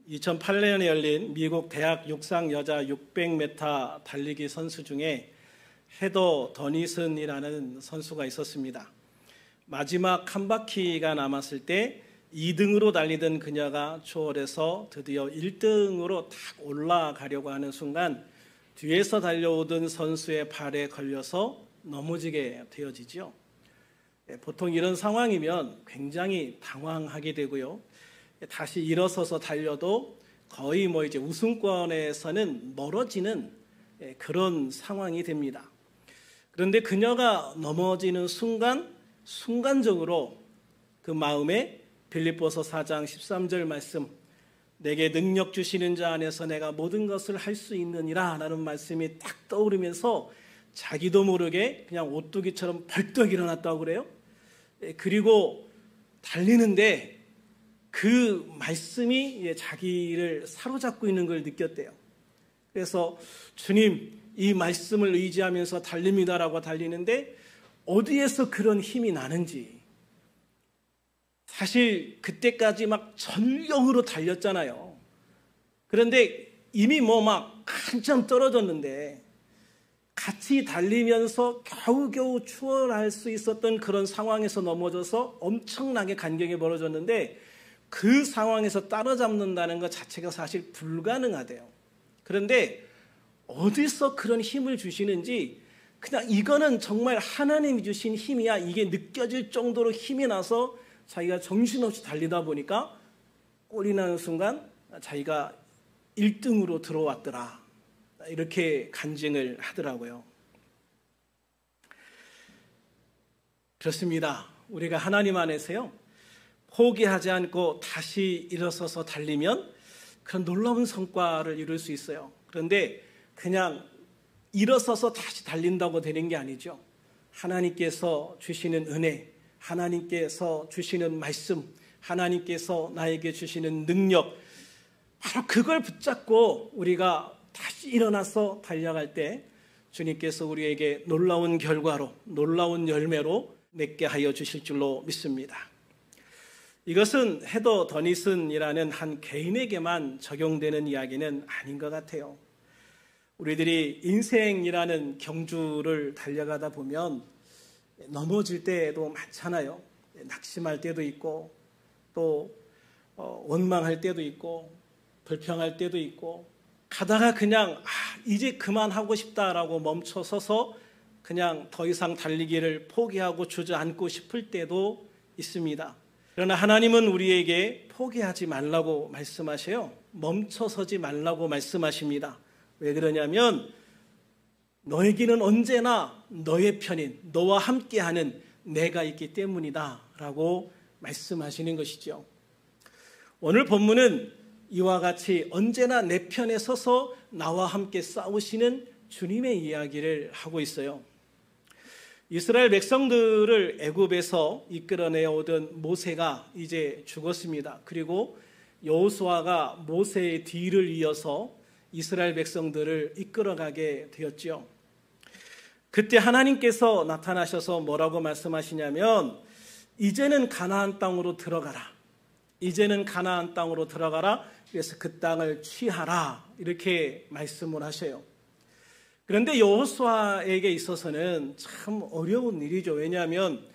2008년에 열린 미국 대학 육상 여자 600m 달리기 선수 중에 헤더 더니슨이라는 선수가 있었습니다. 마지막 한 바퀴가 남았을 때 2등으로 달리던 그녀가 추월해서 드디어 1등으로 탁 올라가려고 하는 순간 뒤에서 달려오던 선수의 발에 걸려서 넘어지게 되어지죠. 보통 이런 상황이면 굉장히 당황하게 되고요. 다시 일어서서 달려도 거의 이제 우승권에서는 멀어지는 그런 상황이 됩니다. 그런데 그녀가 넘어지는 순간적으로 그 마음에 빌립보서 4장 13절 말씀, 내게 능력 주시는 자 안에서 내가 모든 것을 할 수 있느니라 라는 말씀이 딱 떠오르면서 자기도 모르게 그냥 오뚜기처럼 벌떡 일어났다고 그래요. 그리고 달리는데 그 말씀이 자기를 사로잡고 있는 걸 느꼈대요. 그래서 주님, 이 말씀을 의지하면서 달립니다라고 달리는데 어디에서 그런 힘이 나는지, 사실 그때까지 막 전력으로 달렸잖아요. 그런데 이미 막 한참 떨어졌는데 같이 달리면서 겨우겨우 추월할 수 있었던 그런 상황에서 넘어져서 엄청나게 간격이 벌어졌는데 그 상황에서 따라잡는다는 것 자체가 사실 불가능하대요. 그런데 어디서 그런 힘을 주시는지 그냥 이거는 정말 하나님이 주신 힘이야, 이게 느껴질 정도로 힘이 나서 자기가 정신없이 달리다 보니까 꼴이 나는 순간 자기가 1등으로 들어왔더라, 이렇게 간증을 하더라고요. 그렇습니다. 우리가 하나님 안에서요, 포기하지 않고 다시 일어서서 달리면 그런 놀라운 성과를 이룰 수 있어요. 그런데 그냥 일어서서 다시 달린다고 되는 게 아니죠. 하나님께서 주시는 은혜, 하나님께서 주시는 말씀, 하나님께서 나에게 주시는 능력, 바로 그걸 붙잡고 우리가 다시 일어나서 달려갈 때 주님께서 우리에게 놀라운 결과로, 놀라운 열매로 맺게 하여 주실 줄로 믿습니다. 이것은 헤더 더니슨이라는 한 개인에게만 적용되는 이야기는 아닌 것 같아요. 우리들이 인생이라는 경주를 달려가다 보면 넘어질 때도 많잖아요. 낙심할 때도 있고, 또 원망할 때도 있고, 불평할 때도 있고, 가다가 그냥 이제 그만하고 싶다라고 멈춰서서 그냥 더 이상 달리기를 포기하고 주저앉고 싶을 때도 있습니다. 그러나 하나님은 우리에게 포기하지 말라고 말씀하셔요. 멈춰서지 말라고 말씀하십니다. 왜 그러냐면 너에게는 언제나 너의 편인, 너와 함께하는 내가 있기 때문이다 라고 말씀하시는 것이죠. 오늘 본문은 이와 같이 언제나 내 편에 서서 나와 함께 싸우시는 주님의 이야기를 하고 있어요. 이스라엘 백성들을 애굽에서 이끌어내어 오던 모세가 이제 죽었습니다. 그리고 여호수아가 모세의 뒤를 이어서 이스라엘 백성들을 이끌어가게 되었죠. 그때 하나님께서 나타나셔서 뭐라고 말씀하시냐면 이제는 가나안 땅으로 들어가라. 이제는 가나안 땅으로 들어가라. 그래서 그 땅을 취하라. 이렇게 말씀을 하셔요. 그런데 여호수아에게 있어서는 참 어려운 일이죠. 왜냐하면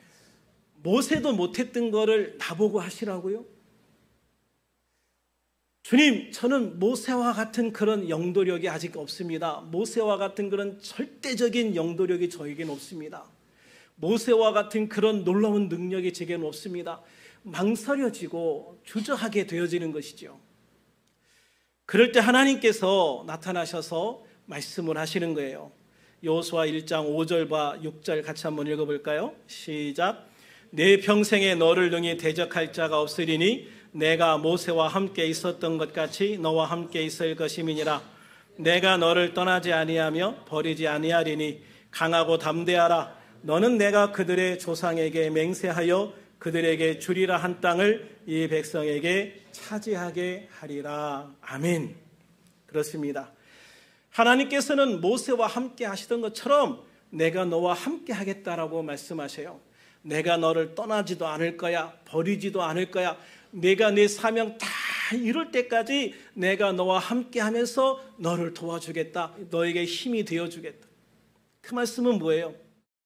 모세도 못했던 거를 나보고 하시라고요? 주님, 저는 모세와 같은 그런 영도력이 아직 없습니다. 모세와 같은 그런 절대적인 영도력이 저에게는 없습니다. 모세와 같은 그런 놀라운 능력이 제게는 없습니다. 망설여지고 주저하게 되어지는 것이죠. 그럴 때 하나님께서 나타나셔서 말씀을 하시는 거예요. 여호수아 1장 5절과 6절 같이 한번 읽어볼까요? 시작. 내 평생에 너를 능히 대적할 자가 없으리니 내가 모세와 함께 있었던 것 같이 너와 함께 있을 것임이니라. 내가 너를 떠나지 아니하며 버리지 아니하리니 강하고 담대하라. 너는 내가 그들의 조상에게 맹세하여 그들에게 주리라 한 땅을 이 백성에게 차지하게 하리라. 아멘. 그렇습니다. 하나님께서는 모세와 함께 하시던 것처럼 내가 너와 함께 하겠다라고 말씀하셔요. 내가 너를 떠나지도 않을 거야. 버리지도 않을 거야. 내가 내 사명 다 잘 이룰 때까지 내가 너와 함께하면서 너를 도와주겠다. 너에게 힘이 되어주겠다. 그 말씀은 뭐예요?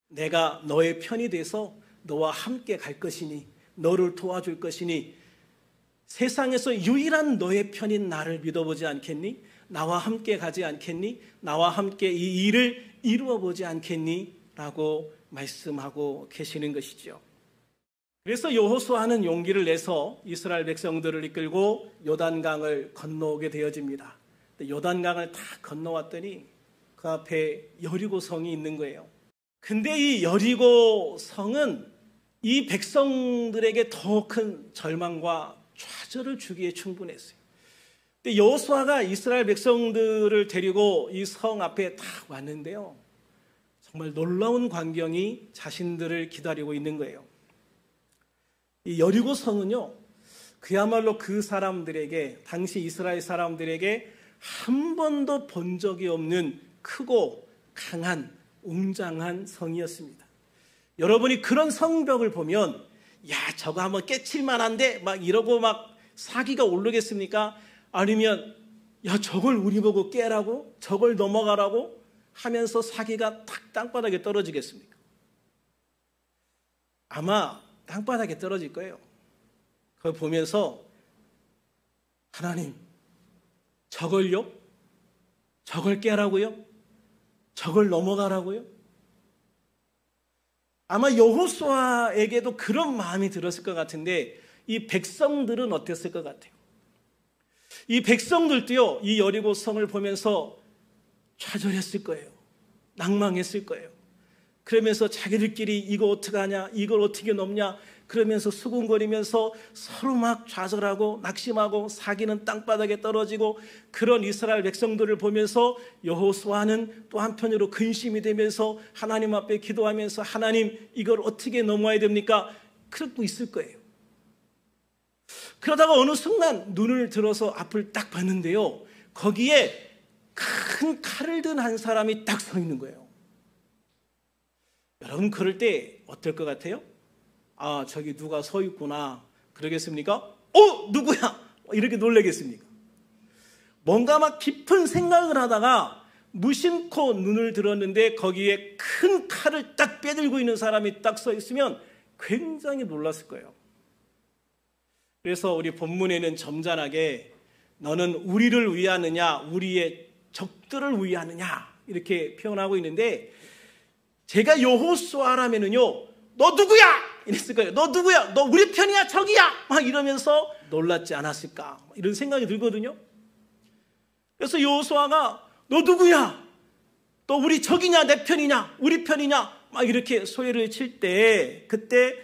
내가 너의 편이 돼서 너와 함께 갈 것이니 너를 도와줄 것이니 세상에서 유일한 너의 편인 나를 믿어보지 않겠니? 나와 함께 가지 않겠니? 나와 함께 이 일을 이루어보지 않겠니? 라고 말씀하고 계시는 것이죠. 그래서 여호수아는 용기를 내서 이스라엘 백성들을 이끌고 요단강을 건너오게 되어집니다. 요단강을 다 건너왔더니 그 앞에 여리고성이 있는 거예요. 근데 이 여리고성은 이 백성들에게 더 큰 절망과 좌절을 주기에 충분했어요. 근데 여호수아가 이스라엘 백성들을 데리고 이 성 앞에 딱 왔는데요. 정말 놀라운 광경이 자신들을 기다리고 있는 거예요. 이 여리고성은요, 그야말로 그 사람들에게, 당시 이스라엘 사람들에게 한 번도 본 적이 없는 크고 강한 웅장한 성이었습니다. 여러분이 그런 성벽을 보면 야 저거 한번 깨칠 만한데 막 이러고 막 사기가 오르겠습니까? 아니면 야 저걸 우리 보고 깨라고? 저걸 넘어가라고? 하면서 사기가 탁 땅바닥에 떨어지겠습니까? 아마 땅바닥에 떨어질 거예요. 그걸 보면서 하나님 저걸요? 저걸 깨라고요? 저걸 넘어가라고요? 아마 여호수아에게도 그런 마음이 들었을 것 같은데 이 백성들은 어땠을 것 같아요? 이 백성들도요, 이 여리고성을 보면서 좌절했을 거예요. 낭망했을 거예요. 그러면서 자기들끼리 이거 어떡하냐, 이걸 어떻게 넘냐, 그러면서 수군거리면서 서로 막 좌절하고 낙심하고 사기는 땅바닥에 떨어지고 그런 이스라엘 백성들을 보면서 여호수아는 또 한편으로 근심이 되면서 하나님 앞에 기도하면서 하나님 이걸 어떻게 넘어야 됩니까? 그러고 있을 거예요. 그러다가 어느 순간 눈을 들어서 앞을 딱 봤는데요. 거기에 큰 칼을 든 한 사람이 딱 서 있는 거예요. 여러분 그럴 때 어떨 것 같아요? 아 저기 누가 서 있구나 그러겠습니까? 누구야? 이렇게 놀라겠습니까? 뭔가 막 깊은 생각을 하다가 무심코 눈을 들었는데 거기에 큰 칼을 딱 빼들고 있는 사람이 딱 서 있으면 굉장히 놀랐을 거예요. 그래서 우리 본문에는 점잖하게 너는 우리를 위하느냐 우리의 적들을 위하느냐 이렇게 표현하고 있는데 제가 여호수아라면은요 너 누구야? 이랬을 거예요. 너 누구야? 너 우리 편이야? 적이야? 막 이러면서 놀랐지 않았을까? 이런 생각이 들거든요. 그래서 여호수아가 너 누구야? 너 우리 적이냐? 내 편이냐? 우리 편이냐? 막 이렇게 소리를 칠 때 그때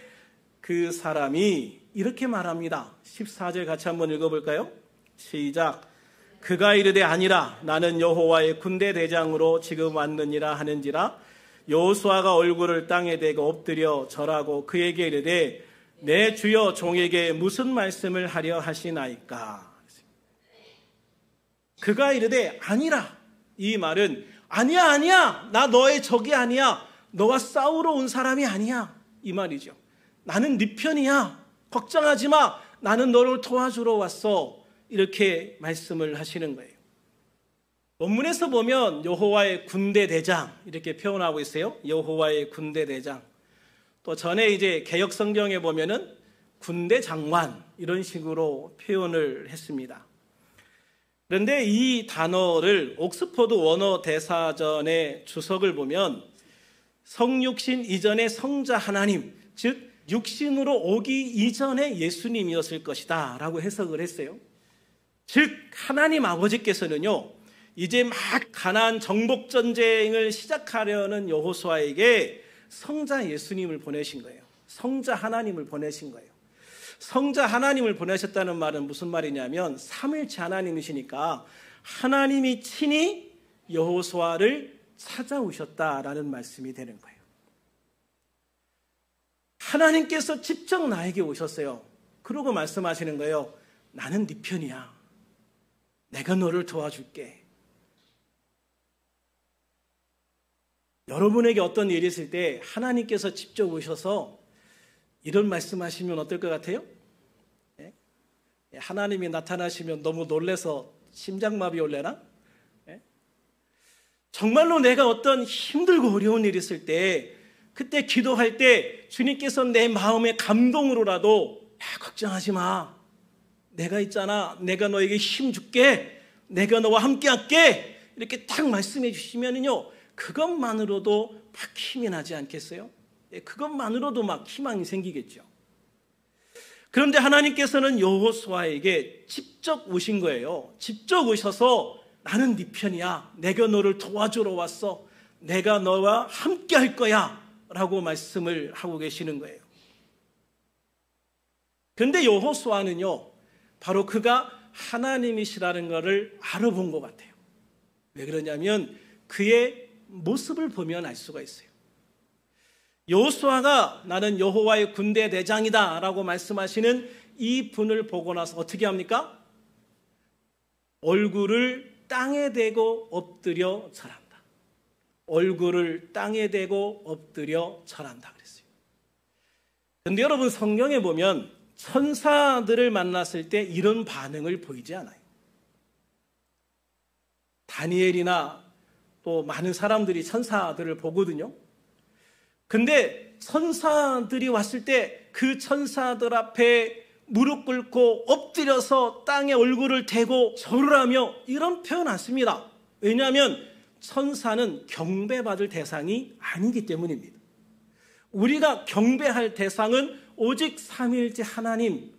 그 사람이 이렇게 말합니다. 14절 같이 한번 읽어볼까요? 시작. 그가 이르되 아니라 나는 여호와의 군대 대장으로 지금 왔느니라 하는지라 여호수아가 얼굴을 땅에 대고 엎드려 절하고 그에게 이르되 내 주여 종에게 무슨 말씀을 하려 하시나이까. 그가 이르되 아니라 이 말은 아니야 나 너의 적이 아니야 너와 싸우러 온 사람이 아니야 이 말이죠. 나는 네 편이야 걱정하지 마 나는 너를 도와주러 왔어 이렇게 말씀을 하시는 거예요. 본문에서 보면 여호와의 군대 대장 이렇게 표현하고 있어요. 여호와의 군대 대장. 또 전에 이제 개역 성경에 보면은 군대 장관 이런 식으로 표현을 했습니다. 그런데 이 단어를 옥스퍼드 원어 대사전의 주석을 보면 성육신 이전의 성자 하나님, 즉 육신으로 오기 이전의 예수님이었을 것이다 라고 해석을 했어요. 즉 하나님 아버지께서는요 이제 막 가나안 정복 전쟁을 시작하려는 여호수아에게 성자 예수님을 보내신 거예요. 성자 하나님을 보내신 거예요. 성자 하나님을 보내셨다는 말은 무슨 말이냐면 삼일체 하나님이시니까 하나님이 친히 여호수아를 찾아오셨다라는 말씀이 되는 거예요. 하나님께서 직접 나에게 오셨어요. 그러고 말씀하시는 거예요. 나는 네 편이야. 내가 너를 도와줄게. 여러분에게 어떤 일이 있을 때 하나님께서 직접 오셔서 이런 말씀하시면 어떨 것 같아요? 네? 하나님이 나타나시면 너무 놀래서 심장마비 올래나? 정말로 내가 어떤 힘들고 어려운 일이 있을 때, 그때 기도할 때 주님께서 내 마음의 감동으로라도 걱정하지 마, 내가 있잖아, 내가 너에게 힘 줄게, 내가 너와 함께 할게, 이렇게 딱 말씀해 주시면은요, 그것만으로도 막 힘이 나지 않겠어요? 그것만으로도 막 희망이 생기겠죠. 그런데 하나님께서는 여호수아에게 직접 오신 거예요. 직접 오셔서 나는 네 편이야, 내가 너를 도와주러 왔어, 내가 너와 함께 할 거야 라고 말씀을 하고 계시는 거예요. 그런데 여호수아는요, 바로 그가 하나님이시라는 것을 알아본 것 같아요. 왜 그러냐면 그의 모습을 보면 알 수가 있어요. 여호수아가 나는 여호와의 군대 대장이다 라고 말씀하시는 이 분을 보고 나서 어떻게 합니까? 얼굴을 땅에 대고 엎드려 절한다. 얼굴을 땅에 대고 엎드려 절한다 그랬어요. 그런데 여러분, 성경에 보면 천사들을 만났을 때 이런 반응을 보이지 않아요. 다니엘이나 또 많은 사람들이 천사들을 보거든요. 근데 천사들이 왔을 때 그 천사들 앞에 무릎 꿇고 엎드려서 땅에 얼굴을 대고 절을 하며 이런 표현 안 씁니다. 왜냐하면 천사는 경배받을 대상이 아니기 때문입니다. 우리가 경배할 대상은 오직 삼위일체 하나님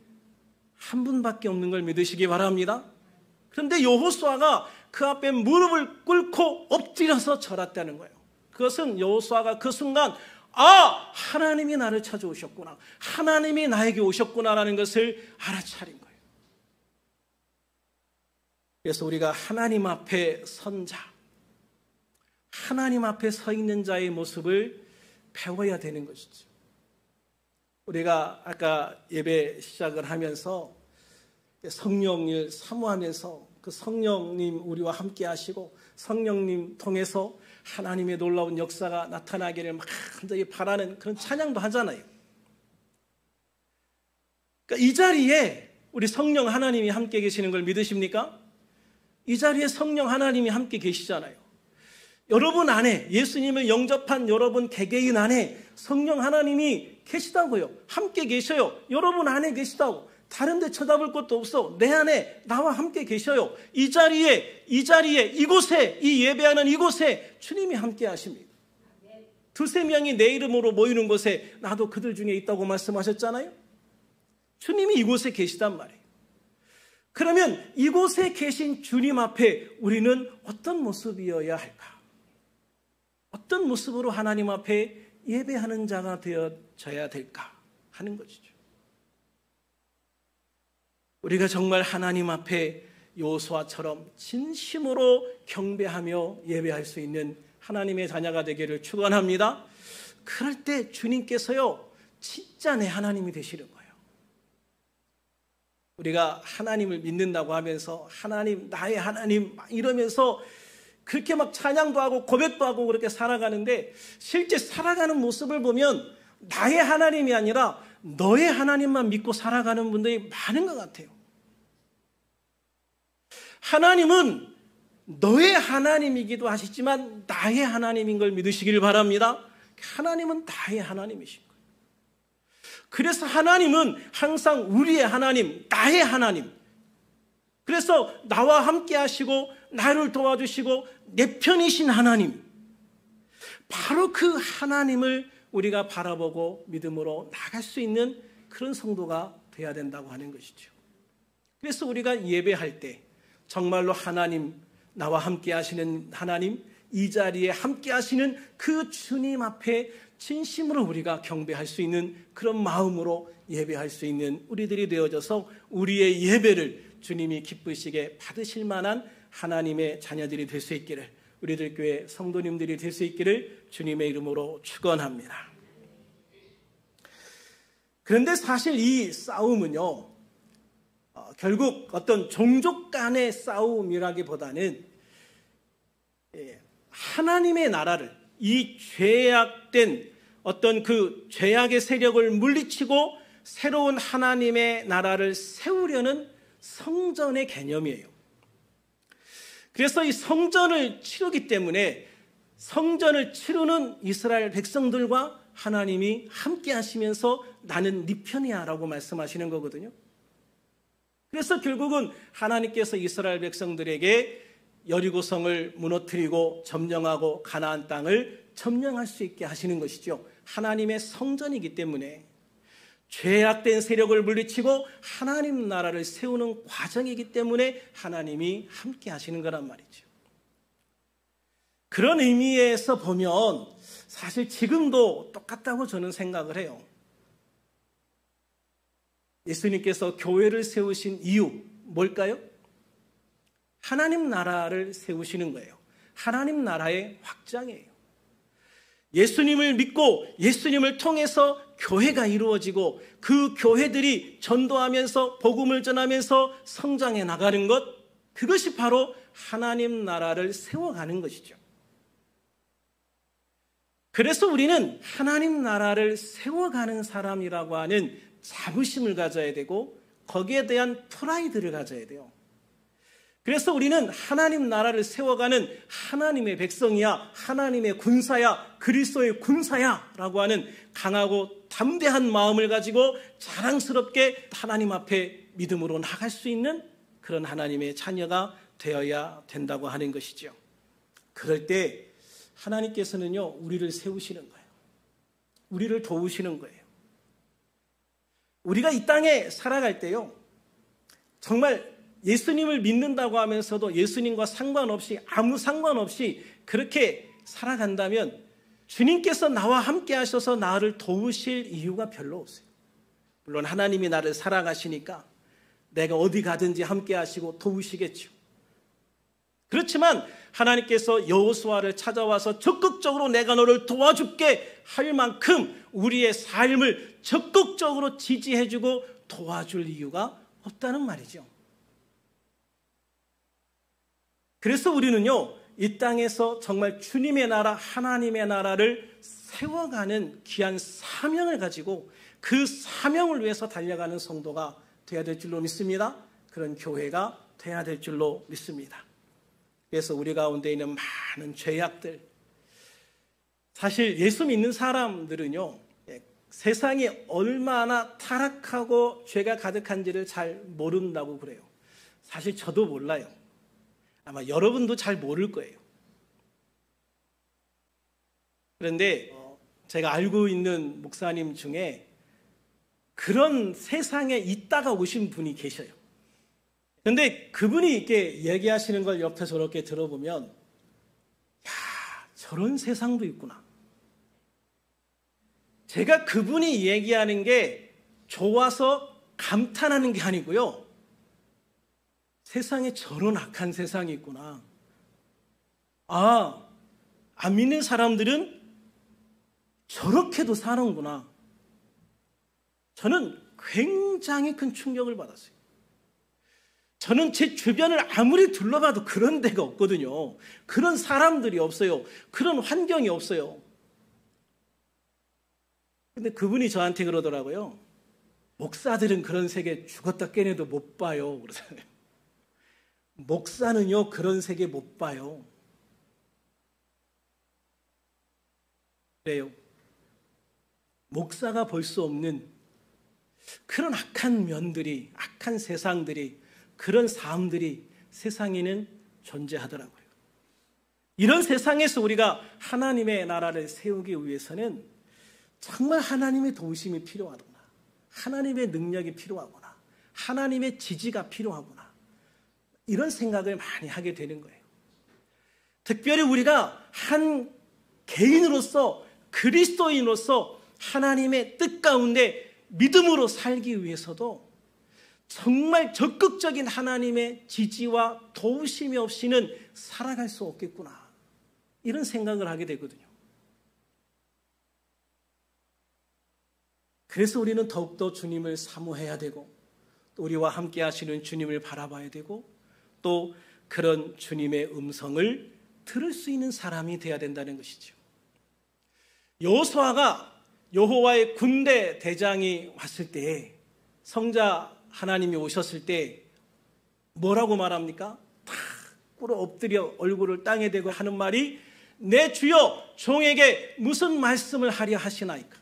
한 분밖에 없는 걸 믿으시기 바랍니다. 그런데 여호수아가 그 앞에 무릎을 꿇고 엎드려서 절했다는 거예요. 그것은 여호수아가 그 순간 하나님이 나를 찾아오셨구나, 하나님이 나에게 오셨구나라는 것을 알아차린 거예요. 그래서 우리가 하나님 앞에 선 자, 하나님 앞에 서 있는 자의 모습을 배워야 되는 것이죠. 우리가 아까 예배 시작을 하면서 성령을 사모하면서 그 성령님 우리와 함께 하시고 성령님 통해서 하나님의 놀라운 역사가 나타나기를 막 간절히 바라는 그런 찬양도 하잖아요. 그러니까 이 자리에 우리 성령 하나님이 함께 계시는 걸 믿으십니까? 이 자리에 성령 하나님이 함께 계시잖아요. 여러분 안에, 예수님을 영접한 여러분 개개인 안에 성령 하나님이 계시다고요. 함께 계셔요. 여러분 안에 계시다고. 다른 데 쳐다볼 것도 없어. 내 안에 나와 함께 계셔요. 이 자리에, 이곳에, 이 예배하는 이곳에 주님이 함께 하십니다. 두세 명이 내 이름으로 모이는 곳에 나도 그들 중에 있다고 말씀하셨잖아요. 주님이 이곳에 계시단 말이에요. 그러면 이곳에 계신 주님 앞에 우리는 어떤 모습이어야 할까? 어떤 모습으로 하나님 앞에 예배하는 자가 되어져야 될까 하는 것이죠. 우리가 정말 하나님 앞에 여호수아처럼 진심으로 경배하며 예배할 수 있는 하나님의 자녀가 되기를 축원합니다. 그럴 때 주님께서요, 진짜 내 하나님이 되시는 거예요. 우리가 하나님을 믿는다고 하면서 하나님, 나의 하나님 이러면서 그렇게 막 찬양도 하고 고백도 하고 그렇게 살아가는데, 실제 살아가는 모습을 보면 나의 하나님이 아니라 너의 하나님만 믿고 살아가는 분들이 많은 것 같아요. 하나님은 너의 하나님이기도 하시지만 나의 하나님인 걸 믿으시길 바랍니다. 하나님은 나의 하나님이신 거예요. 그래서 하나님은 항상 우리의 하나님, 나의 하나님. 그래서 나와 함께 하시고 나를 도와주시고 내 편이신 하나님, 바로 그 하나님을 우리가 바라보고 믿음으로 나갈 수 있는 그런 성도가 되어야 된다고 하는 것이죠. 그래서 우리가 예배할 때 정말로 하나님, 나와 함께 하시는 하나님, 이 자리에 함께 하시는 그 주님 앞에 진심으로 우리가 경배할 수 있는 그런 마음으로 예배할 수 있는 우리들이 되어져서 우리의 예배를 주님이 기쁘시게 받으실 만한 하나님의 자녀들이 될 수 있기를, 우리들 교회 성도님들이 될 수 있기를 주님의 이름으로 축원합니다. 그런데 사실 이 싸움은요, 결국 어떤 종족 간의 싸움이라기보다는 하나님의 나라를, 이 죄악된 어떤 그 죄악의 세력을 물리치고 새로운 하나님의 나라를 세우려는 성전의 개념이에요. 그래서 이 성전을 치르기 때문에 성전을 치르는 이스라엘 백성들과 하나님이 함께 하시면서 나는 네 편이야 라고 말씀하시는 거거든요. 그래서 결국은 하나님께서 이스라엘 백성들에게 여리고성을 무너뜨리고 점령하고 가나안 땅을 점령할 수 있게 하시는 것이죠. 하나님의 성전이기 때문에 죄악된 세력을 물리치고 하나님 나라를 세우는 과정이기 때문에 하나님이 함께 하시는 거란 말이죠. 그런 의미에서 보면 사실 지금도 똑같다고 저는 생각을 해요. 예수님께서 교회를 세우신 이유 뭘까요? 하나님 나라를 세우시는 거예요. 하나님 나라의 확장이에요. 예수님을 믿고 예수님을 통해서 교회가 이루어지고 그 교회들이 전도하면서 복음을 전하면서 성장해 나가는 것, 그것이 바로 하나님 나라를 세워가는 것이죠. 그래서 우리는 하나님 나라를 세워가는 사람이라고 하는 자부심을 가져야 되고 거기에 대한 프라이드를 가져야 돼요. 그래서 우리는 하나님 나라를 세워가는 하나님의 백성이야, 하나님의 군사야, 그리스도의 군사야 라고 하는 강하고 담대한 마음을 가지고 자랑스럽게 하나님 앞에 믿음으로 나갈 수 있는 그런 하나님의 자녀가 되어야 된다고 하는 것이죠. 그럴 때 하나님께서는요, 우리를 세우시는 거예요. 우리를 도우시는 거예요. 우리가 이 땅에 살아갈 때요, 정말 예수님을 믿는다고 하면서도 예수님과 상관없이, 아무 상관없이 그렇게 살아간다면 주님께서 나와 함께 하셔서 나를 도우실 이유가 별로 없어요. 물론 하나님이 나를 사랑하시니까 내가 어디 가든지 함께 하시고 도우시겠죠. 그렇지만 하나님께서 여호수아를 찾아와서 적극적으로 내가 너를 도와줄게 할 만큼 우리의 삶을 적극적으로 지지해주고 도와줄 이유가 없다는 말이죠. 그래서 우리는요, 이 땅에서 정말 주님의 나라, 하나님의 나라를 세워가는 귀한 사명을 가지고 그 사명을 위해서 달려가는 성도가 돼야 될 줄로 믿습니다. 그런 교회가 돼야 될 줄로 믿습니다. 그래서 우리 가운데 있는 많은 죄악들, 사실 예수 믿는 사람들은요, 세상이 얼마나 타락하고 죄가 가득한지를 잘 모른다고 그래요. 사실 저도 몰라요. 아마 여러분도 잘 모를 거예요. 그런데 제가 알고 있는 목사님 중에 그런 세상에 있다가 오신 분이 계셔요. 그런데 그분이 이렇게 얘기하시는 걸 옆에서 이렇게 들어보면, 야, 저런 세상도 있구나. 제가 그분이 얘기하는 게 좋아서 감탄하는 게 아니고요, 세상에 저런 악한 세상이 있구나. 아, 안 믿는 사람들은 저렇게도 사는구나. 저는 굉장히 큰 충격을 받았어요. 저는 제 주변을 아무리 둘러봐도 그런 데가 없거든요. 그런 사람들이 없어요. 그런 환경이 없어요. 근데 그분이 저한테 그러더라고요. 목사들은 그런 세계 죽었다 깨내도 못 봐요. 그러잖아요. 목사는요, 그런 세계 못 봐요. 그래요. 목사가 볼 수 없는 그런 악한 면들이, 악한 세상들이, 그런 삶들이 세상에는 존재하더라고요. 이런 세상에서 우리가 하나님의 나라를 세우기 위해서는 정말 하나님의 도우심이 필요하구나. 하나님의 능력이 필요하구나. 하나님의 지지가 필요하구나. 이런 생각을 많이 하게 되는 거예요. 특별히 우리가 한 개인으로서, 그리스도인으로서 하나님의 뜻 가운데 믿음으로 살기 위해서도 정말 적극적인 하나님의 지지와 도우심이 없이는 살아갈 수 없겠구나. 이런 생각을 하게 되거든요. 그래서 우리는 더욱더 주님을 사모해야 되고, 또 우리와 함께 하시는 주님을 바라봐야 되고, 또 그런 주님의 음성을 들을 수 있는 사람이 되어야 된다는 것이죠. 여호수아가 여호와의 군대 대장이 왔을 때, 성자 하나님이 오셨을 때 뭐라고 말합니까? 탁 꿇어 엎드려 얼굴을 땅에 대고 하는 말이 내 주여 종에게 무슨 말씀을 하려 하시나이까.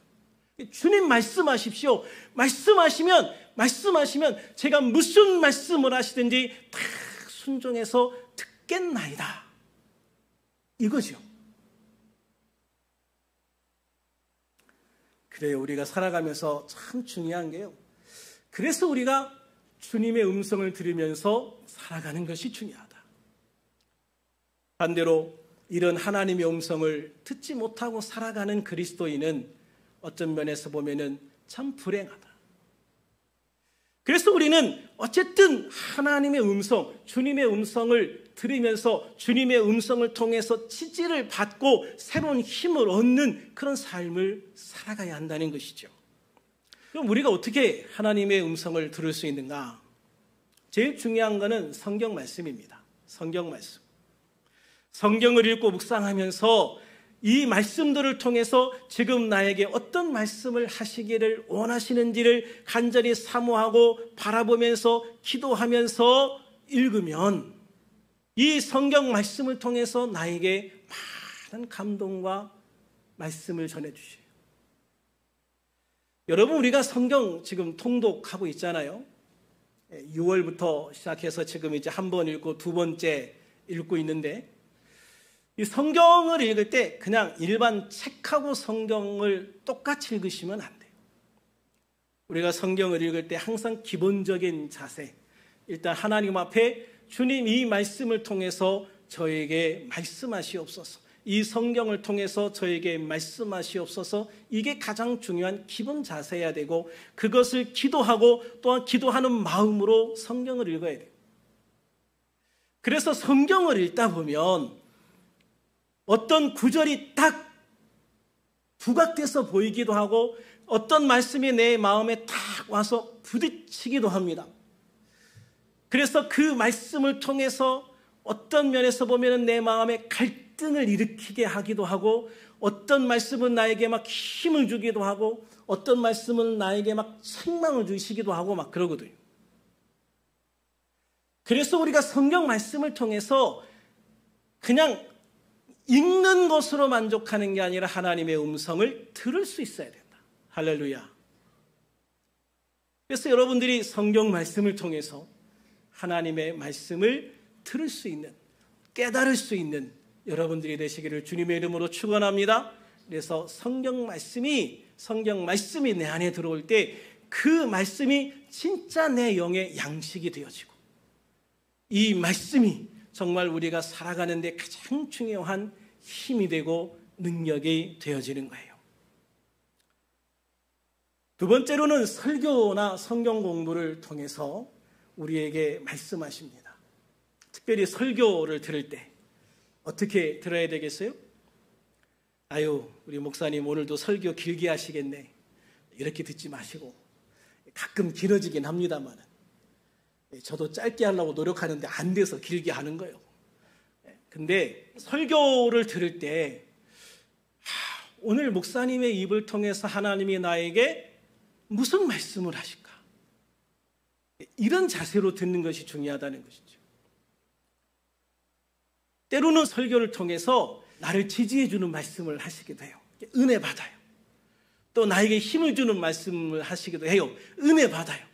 주님 말씀하십시오. 말씀하시면 제가 무슨 말씀을 하시든지 다 순종해서 듣겠나이다. 이거죠. 그래요. 우리가 살아가면서 참 중요한 게요. 그래서 우리가 주님의 음성을 들으면서 살아가는 것이 중요하다. 반대로 이런 하나님의 음성을 듣지 못하고 살아가는 그리스도인은 어떤 면에서 보면은 참 불행하다. 그래서 우리는 어쨌든 하나님의 음성, 주님의 음성을 들으면서 주님의 음성을 통해서 지지를 받고 새로운 힘을 얻는 그런 삶을 살아가야 한다는 것이죠. 그럼 우리가 어떻게 하나님의 음성을 들을 수 있는가? 제일 중요한 것은 성경 말씀입니다. 성경 말씀. 성경을 읽고 묵상하면서 이 말씀들을 통해서 지금 나에게 어떤 말씀을 하시기를 원하시는지를 간절히 사모하고 바라보면서 기도하면서 읽으면 이 성경 말씀을 통해서 나에게 많은 감동과 말씀을 전해주셔요. 여러분, 우리가 성경 지금 통독하고 있잖아요. 6월부터 시작해서 지금 이제 한 번 읽고 두 번째 읽고 있는데, 이 성경을 읽을 때 그냥 일반 책하고 성경을 똑같이 읽으시면 안 돼요. 우리가 성경을 읽을 때 항상 기본적인 자세, 일단 하나님 앞에 주님 이 말씀을 통해서 저에게 말씀하시옵소서, 이 성경을 통해서 저에게 말씀하시옵소서, 이게 가장 중요한 기본 자세여야 되고, 그것을 기도하고 또한 기도하는 마음으로 성경을 읽어야 돼요. 그래서 성경을 읽다 보면 어떤 구절이 딱 부각돼서 보이기도 하고 어떤 말씀이 내 마음에 딱 와서 부딪히기도 합니다. 그래서 그 말씀을 통해서 어떤 면에서 보면 내 마음에 갈등을 일으키게 하기도 하고, 어떤 말씀은 나에게 막 힘을 주기도 하고, 어떤 말씀은 나에게 막 책망을 주시기도 하고 막 그러거든요. 그래서 우리가 성경 말씀을 통해서 그냥 읽는 것으로 만족하는 게 아니라 하나님의 음성을 들을 수 있어야 된다. 할렐루야. 그래서 여러분들이 성경 말씀을 통해서 하나님의 말씀을 들을 수 있는, 깨달을 수 있는 여러분들이 되시기를 주님의 이름으로 축원합니다. 그래서 성경 말씀이 내 안에 들어올 때 그 말씀이 진짜 내 영의 양식이 되어지고, 이 말씀이 정말 우리가 살아가는 데 가장 중요한 힘이 되고 능력이 되어지는 거예요. 두 번째로는 설교나 성경 공부를 통해서 우리에게 말씀하십니다. 특별히 설교를 들을 때 어떻게 들어야 되겠어요? 아유, 우리 목사님 오늘도 설교 길게 하시겠네, 이렇게 듣지 마시고, 가끔 길어지긴 합니다만 저도 짧게 하려고 노력하는데 안 돼서 길게 하는 거예요. 근데 설교를 들을 때 오늘 목사님의 입을 통해서 하나님이 나에게 무슨 말씀을 하실까? 이런 자세로 듣는 것이 중요하다는 것이죠. 때로는 설교를 통해서 나를 지지해 주는 말씀을 하시기도 해요. 은혜 받아요. 또 나에게 힘을 주는 말씀을 하시기도 해요. 은혜 받아요.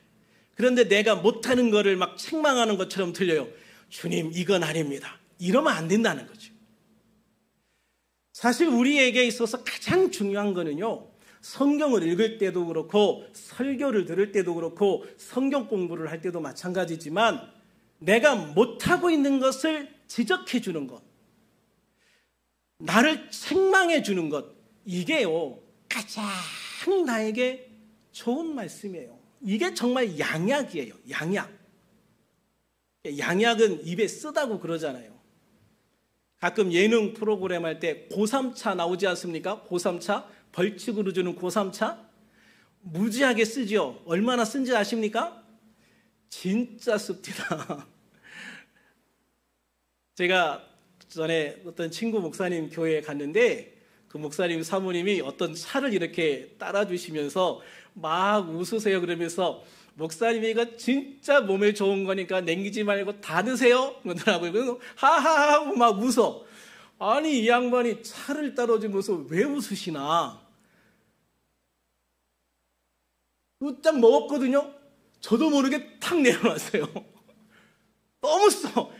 그런데 내가 못하는 거를 막 책망하는 것처럼 들려요. 주님, 이건 아닙니다. 이러면 안 된다는 거죠. 사실 우리에게 있어서 가장 중요한 거는요, 성경을 읽을 때도 그렇고 설교를 들을 때도 그렇고 성경 공부를 할 때도 마찬가지지만, 내가 못하고 있는 것을 지적해 주는 것, 나를 책망해 주는 것, 이게요 가장 나에게 좋은 말씀이에요. 이게 정말 양약이에요. 양약은 입에 쓰다고 그러잖아요. 가끔 예능 프로그램 할 때 고3차 나오지 않습니까? 고3차, 벌칙으로 주는 고3차 무지하게 쓰죠. 얼마나 쓴지 아십니까? 진짜 씁니다. 제가 전에 어떤 친구 목사님 교회에 갔는데, 그 목사님 사모님이 어떤 차를 이렇게 따라주시면서 막 웃으세요. 그러면서 목사님이 이거 진짜 몸에 좋은 거니까 남기지 말고 다 드세요 그러더라고요. 그래서 하하하 하고 막 웃어. 아니 이 양반이 차를 따라주면서 왜 웃으시나. 딱 먹었거든요. 저도 모르게 탁 내려놨어요. 너무 써.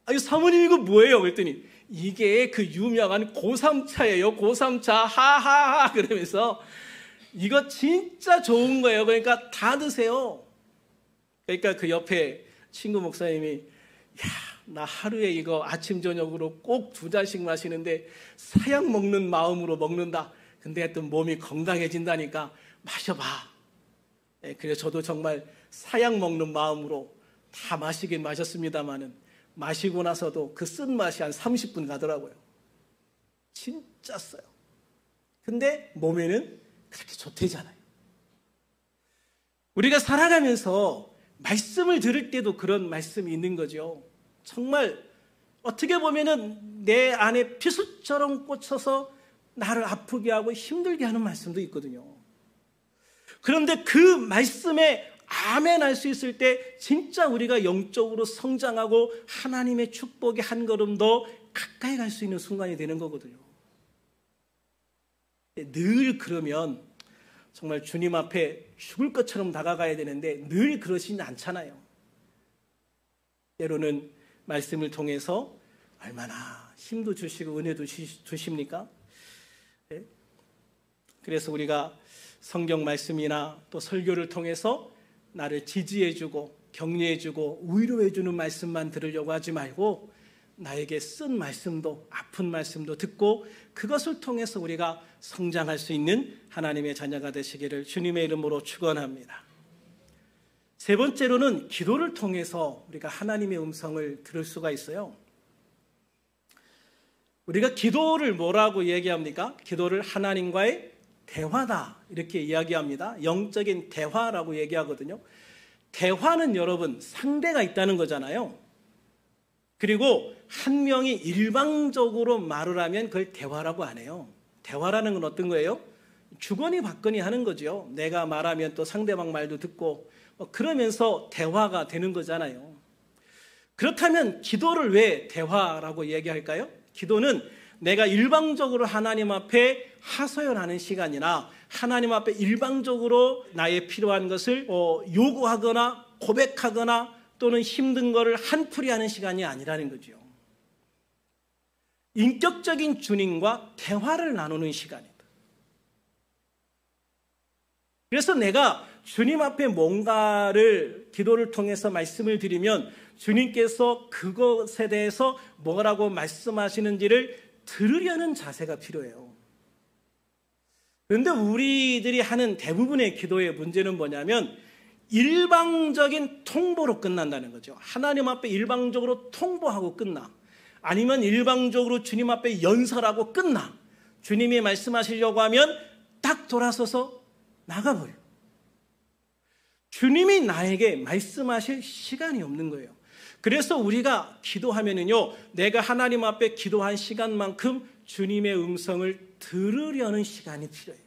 아니 사모님 이거 뭐예요? 그랬더니 이게 그 유명한 고삼차예요. 고삼차 하하하 그러면서 이거 진짜 좋은 거예요. 그러니까 다 드세요. 그러니까 그 옆에 친구 목사님이 나 하루에 이거 아침 저녁으로 꼭 2잔씩 마시는데 사약 먹는 마음으로 먹는다. 근데 하여튼 몸이 건강해진다니까 마셔봐. 그래서 저도 정말 사약 먹는 마음으로 다 마시긴 마셨습니다만은 마시고 나서도 그 쓴맛이 한 30분 가더라고요. 진짜 써요. 근데 몸에는 그렇게 좋대잖아요. 우리가 살아가면서 말씀을 들을 때도 그런 말씀이 있는 거죠. 정말 어떻게 보면은 내 안에 비수처럼 꽂혀서 나를 아프게 하고 힘들게 하는 말씀도 있거든요. 그런데 그 말씀에 아멘 할 수 있을 때 진짜 우리가 영적으로 성장하고 하나님의 축복에 한 걸음 더 가까이 갈 수 있는 순간이 되는 거거든요. 늘 그러면 정말 주님 앞에 죽을 것처럼 다가가야 되는데 늘 그러시진 않잖아요. 때로는 말씀을 통해서 얼마나 힘도 주시고 은혜도 주십니까? 네? 그래서 우리가 성경 말씀이나 또 설교를 통해서 나를 지지해주고 격려해주고 위로해주는 말씀만 들으려고 하지 말고 나에게 쓴 말씀도 아픈 말씀도 듣고 그것을 통해서 우리가 성장할 수 있는 하나님의 자녀가 되시기를 주님의 이름으로 축원합니다. 세 번째로는 기도를 통해서 우리가 하나님의 음성을 들을 수가 있어요. 우리가 기도를 뭐라고 얘기합니까? 기도를 하나님과의 대화다 이렇게 이야기합니다. 영적인 대화라고 얘기하거든요. 대화는 여러분 상대가 있다는 거잖아요. 그리고 한 명이 일방적으로 말을 하면 그걸 대화라고 안 해요. 대화라는 건 어떤 거예요? 주거니 받거니 하는 거죠. 내가 말하면 또 상대방 말도 듣고 그러면서 대화가 되는 거잖아요. 그렇다면 기도를 왜 대화라고 얘기할까요? 기도는 내가 일방적으로 하나님 앞에 하소연하는 시간이나 하나님 앞에 일방적으로 나의 필요한 것을 요구하거나 고백하거나 또는 힘든 것을 한풀이하는 시간이 아니라는 거죠. 인격적인 주님과 대화를 나누는 시간이다. 그래서 내가 주님 앞에 뭔가를 기도를 통해서 말씀을 드리면 주님께서 그것에 대해서 뭐라고 말씀하시는지를 들으려는 자세가 필요해요. 그런데 우리들이 하는 대부분의 기도의 문제는 뭐냐면 일방적인 통보로 끝난다는 거죠. 하나님 앞에 일방적으로 통보하고 끝나. 아니면 일방적으로 주님 앞에 연설하고 끝나. 주님이 말씀하시려고 하면 딱 돌아서서 나가버려. 주님이 나에게 말씀하실 시간이 없는 거예요. 그래서 우리가 기도하면은요, 내가 하나님 앞에 기도한 시간만큼 주님의 음성을 들으려는 시간이 필요해요.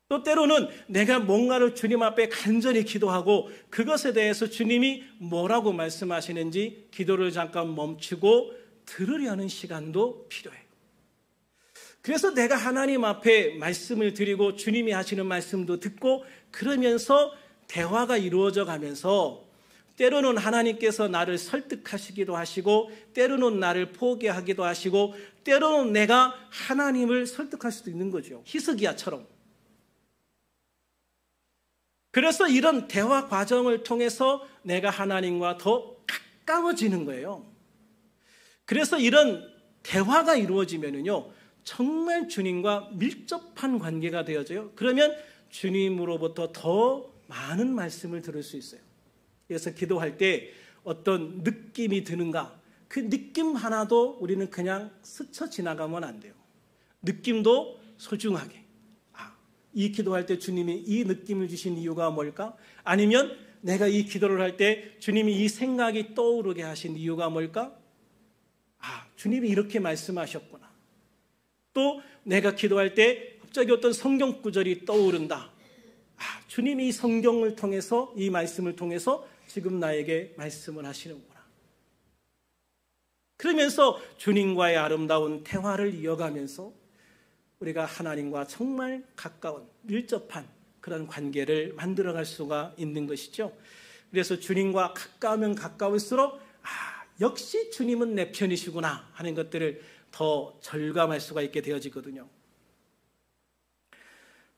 또 때로는 내가 뭔가를 주님 앞에 간절히 기도하고 그것에 대해서 주님이 뭐라고 말씀하시는지 기도를 잠깐 멈추고 들으려는 시간도 필요해요. 그래서 내가 하나님 앞에 말씀을 드리고 주님이 하시는 말씀도 듣고 그러면서 대화가 이루어져 가면서 때로는 하나님께서 나를 설득하시기도 하시고 때로는 나를 포기하기도 하시고 때로는 내가 하나님을 설득할 수도 있는 거죠. 히스기야처럼. 그래서 이런 대화 과정을 통해서 내가 하나님과 더 가까워지는 거예요. 그래서 이런 대화가 이루어지면은요, 정말 주님과 밀접한 관계가 되어져요. 그러면 주님으로부터 더 많은 말씀을 들을 수 있어요. 그래서 기도할 때 어떤 느낌이 드는가, 그 느낌 하나도 우리는 그냥 스쳐 지나가면 안 돼요. 느낌도 소중하게. 이 기도할 때 주님이 이 느낌을 주신 이유가 뭘까? 아니면 내가 이 기도를 할 때 주님이 이 생각이 떠오르게 하신 이유가 뭘까? 주님이 이렇게 말씀하셨구나. 또 내가 기도할 때 갑자기 어떤 성경 구절이 떠오른다. 주님이 이 성경을 통해서, 이 말씀을 통해서 지금 나에게 말씀을 하시는구나. 그러면서 주님과의 아름다운 대화를 이어가면서 우리가 하나님과 정말 가까운, 밀접한 그런 관계를 만들어갈 수가 있는 것이죠. 그래서 주님과 가까우면 가까울수록 역시 주님은 내 편이시구나 하는 것들을 더 절감할 수가 있게 되어지거든요.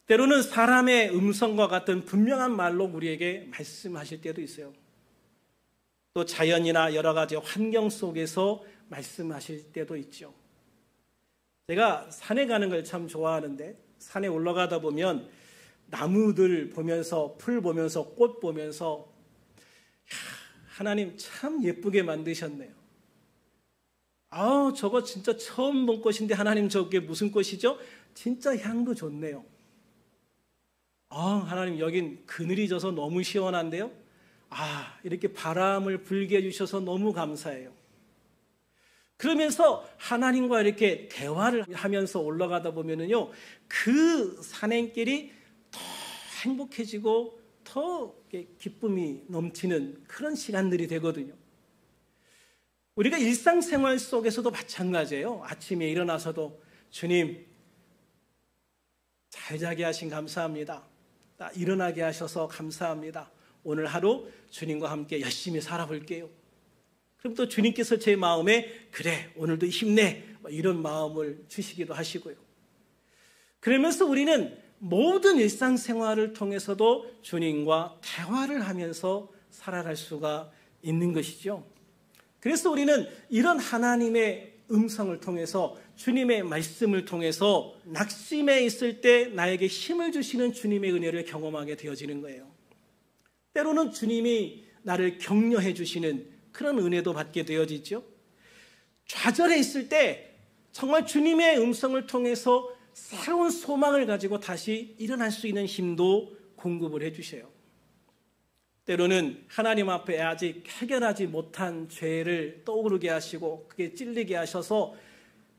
때로는 사람의 음성과 같은 분명한 말로 우리에게 말씀하실 때도 있어요. 또 자연이나 여러 가지 환경 속에서 말씀하실 때도 있죠. 제가 산에 가는 걸 참 좋아하는데, 산에 올라가다 보면 나무들 보면서, 풀 보면서, 꽃 보면서 하나님 참 예쁘게 만드셨네요. 저거 진짜 처음 본 꽃인데 하나님 저게 무슨 꽃이죠? 진짜 향도 좋네요. 하나님 여긴 그늘이 져서 너무 시원한데요. 이렇게 바람을 불게 해주셔서 너무 감사해요. 그러면서 하나님과 이렇게 대화를 하면서 올라가다 보면은요, 그 산행길이 더 행복해지고 더 기쁨이 넘치는 그런 시간들이 되거든요. 우리가 일상생활 속에서도 마찬가지예요. 아침에 일어나서도 주님 잘 자게 하신 감사합니다. 일어나게 하셔서 감사합니다. 오늘 하루 주님과 함께 열심히 살아볼게요. 그럼 또 주님께서 제 마음에 그래 오늘도 힘내 이런 마음을 주시기도 하시고요. 그러면서 우리는 모든 일상생활을 통해서도 주님과 대화를 하면서 살아갈 수가 있는 것이죠. 그래서 우리는 이런 하나님의 음성을 통해서, 주님의 말씀을 통해서 낙심에 있을 때 나에게 힘을 주시는 주님의 은혜를 경험하게 되어지는 거예요. 때로는 주님이 나를 격려해 주시는 그런 은혜도 받게 되어지죠. 좌절해 있을 때 정말 주님의 음성을 통해서 새로운 소망을 가지고 다시 일어날 수 있는 힘도 공급을 해 주셔요. 때로는 하나님 앞에 아직 해결하지 못한 죄를 떠오르게 하시고 그게 찔리게 하셔서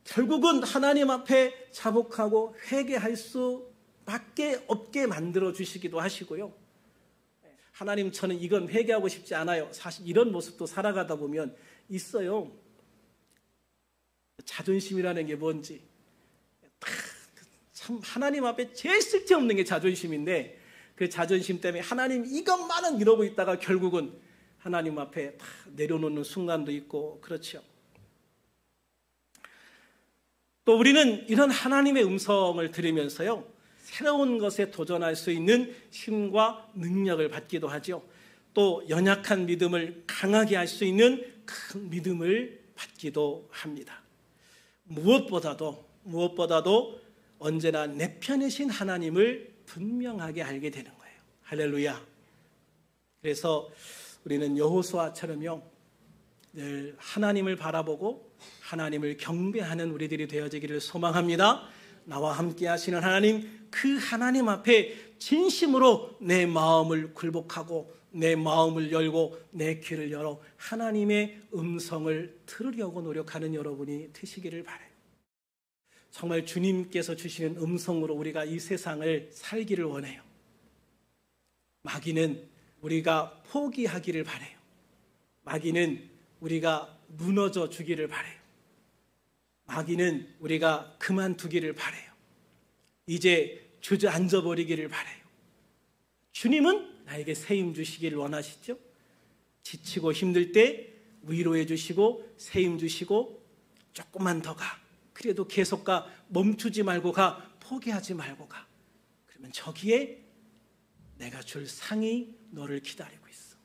결국은 하나님 앞에 자복하고 회개할 수밖에 없게 만들어 주시기도 하시고요. 하나님 저는 이건 회개하고 싶지 않아요. 사실 이런 모습도 살아가다 보면 있어요. 자존심이라는 게 뭔지 참 하나님 앞에 제일 쓸데없는 게 자존심인데, 그 자존심 때문에 하나님 이것만은 이러고 있다가 결국은 하나님 앞에 다 내려놓는 순간도 있고 그렇죠. 또 우리는 이런 하나님의 음성을 들으면서요, 새로운 것에 도전할 수 있는 힘과 능력을 받기도 하죠. 또 연약한 믿음을 강하게 할 수 있는 큰 믿음을 받기도 합니다. 무엇보다도 언제나 내 편이신 하나님을 분명하게 알게 되는 거예요. 할렐루야. 그래서 우리는 여호수아처럼요, 늘 하나님을 바라보고 하나님을 경배하는 우리들이 되어지기를 소망합니다. 나와 함께 하시는 하나님, 그 하나님 앞에 진심으로 내 마음을 굴복하고 내 마음을 열고 내 귀를 열어 하나님의 음성을 들으려고 노력하는 여러분이 되시기를 바라요. 정말 주님께서 주시는 음성으로 우리가 이 세상을 살기를 원해요. 마귀는 우리가 포기하기를 바라요. 마귀는 우리가 무너져 주기를 바라요. 마귀는 우리가 그만두기를 바라요. 이제 주저앉아 버리기를 바라요. 주님은 나에게 세임 주시기를 원하시죠. 지치고 힘들 때 위로해 주시고 세임 주시고 조금만 더 가. 그래도 계속 가. 멈추지 말고 가. 포기하지 말고 가. 그러면 저기에 내가 줄 상이 너를 기다리고 있어.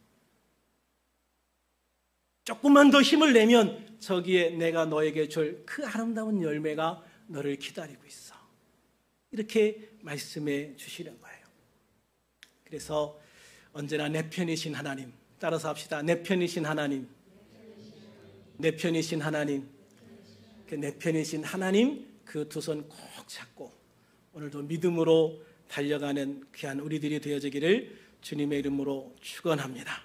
조금만 더 힘을 내면 저기에 내가 너에게 줄 그 아름다운 열매가 너를 기다리고 있어. 이렇게 말씀해 주시는 거예요. 그래서 언제나 내 편이신 하나님, 따라서 합시다. 내 편이신 하나님, 내 편이신 하나님, 그 내 편이신 하나님, 그 두 손 꼭 잡고 오늘도 믿음으로 달려가는 귀한 우리들이 되어지기를 주님의 이름으로 축원합니다.